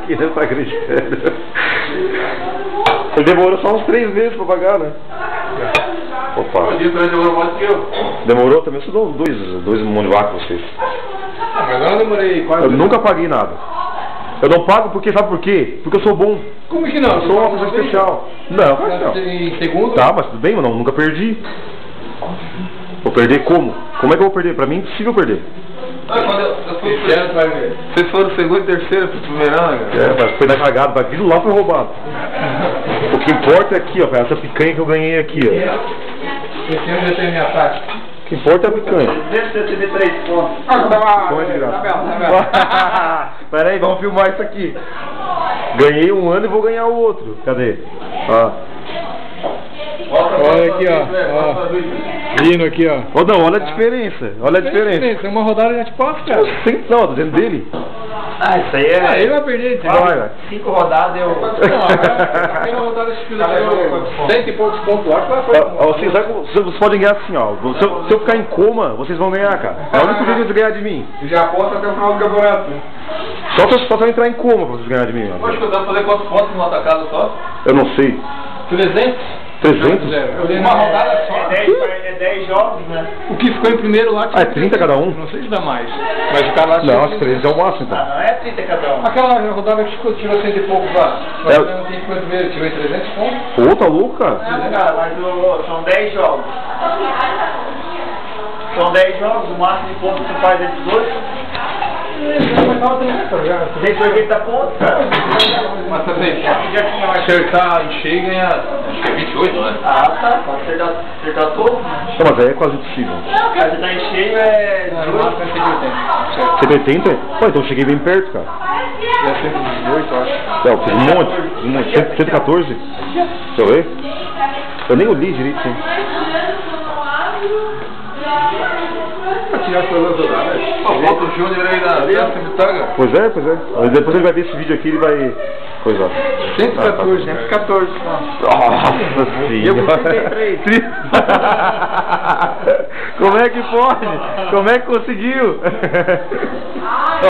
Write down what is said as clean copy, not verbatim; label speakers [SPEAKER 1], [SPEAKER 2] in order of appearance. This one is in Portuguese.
[SPEAKER 1] Que não tá acreditando. Ele demorou só uns 3 meses pra pagar, né? Opa. Demorou também? Eu dou dois monivacos vocês.
[SPEAKER 2] Mas agora eu demorei quase.
[SPEAKER 1] Eu nunca paguei nada. Eu não pago porque, sabe por quê? Porque eu sou bom.
[SPEAKER 2] Como que não?
[SPEAKER 1] Eu sou uma pessoa especial. Não, mas não.
[SPEAKER 2] Em segundo?
[SPEAKER 1] Tá, mas tudo bem, mas nunca perdi. Vou perder como? Como é que eu vou perder? Pra mim é impossível perder.
[SPEAKER 2] Vocês foram segundo e terceiro pro primeiro ano, cara?
[SPEAKER 1] Mas foi na cagada, aquilo lá foi roubado. O que importa é aqui, ó, essa picanha que eu ganhei aqui, ó.
[SPEAKER 2] Esse ano já tem minha tática.
[SPEAKER 1] O que importa é a picanha.
[SPEAKER 3] 273 pontos.
[SPEAKER 1] Picanha de graça. Pera aí, vamos filmar isso aqui. Ganhei um ano e vou ganhar o outro. Cadê? Ó.
[SPEAKER 2] Olha aqui, ó. Vindo aqui, ó.
[SPEAKER 1] Ô, não, olha a diferença. Olha a diferença.
[SPEAKER 2] Uma rodada já te passa, cara.
[SPEAKER 1] Não, tô dizendo dele.
[SPEAKER 3] Ah, isso aí é.
[SPEAKER 2] Ele vai perder, entendeu?
[SPEAKER 1] Vai.
[SPEAKER 3] 5 rodadas eu.
[SPEAKER 2] Uma rodada de 100 e poucos pontos lá.
[SPEAKER 1] Vocês podem ganhar assim, ó. Se eu ficar em coma, vocês vão ganhar, cara. É o único jeito de vocês ganhar de mim.
[SPEAKER 2] Já aposta até o final do campeonato.
[SPEAKER 1] Só se eu entrar em coma pra vocês ganharem de mim.
[SPEAKER 2] Acho que eu devo fazer quantos pontos numa atacada só?
[SPEAKER 1] Eu não sei.
[SPEAKER 2] 300?
[SPEAKER 1] 300?
[SPEAKER 2] Uma rodada só.
[SPEAKER 3] É 10 jogos, né?
[SPEAKER 2] O que ficou em primeiro lá...
[SPEAKER 1] Ah, é 30 cada um?
[SPEAKER 2] Não sei se dá mais. Mas o cara lá...
[SPEAKER 1] Não, acho que 300 é o máximo, então.
[SPEAKER 3] Ah, não é 30 cada um.
[SPEAKER 2] Aquela rodada que tirou 100 e poucos lá. Mas não tem que primeiro, tirou 300 pontos.
[SPEAKER 1] Pô, tá louco, cara?
[SPEAKER 3] Não, cara, mas são 10 jogos. São 10 jogos, o máximo de pontos que você faz entre dois. Tem 80 pontos, cara.
[SPEAKER 2] Mas também,
[SPEAKER 3] Já tinha mais.
[SPEAKER 2] acertar em cheio e ganhar, acho que é 28, né?
[SPEAKER 3] Ah, tá. Pode acertar todos.
[SPEAKER 1] Não, mas aí é quase impossível.
[SPEAKER 3] Cara, você tá em cheio é.
[SPEAKER 2] No máximo é 180.
[SPEAKER 1] 180? Pô, então eu cheguei bem perto, cara.
[SPEAKER 2] É 118, eu acho.
[SPEAKER 1] É, eu fiz um monte. 114? Deixa eu ver. Eu nem olhei direito, sim.
[SPEAKER 2] Bota o Júnior aí na aliança de tanga.
[SPEAKER 1] Pois é. Mas depois ele vai ver esse vídeo aqui e ele vai... Coisa.
[SPEAKER 2] 114,
[SPEAKER 3] 114.
[SPEAKER 1] Nossa senhora.
[SPEAKER 3] Eu por 33.
[SPEAKER 1] Como é que pode? Como é que conseguiu?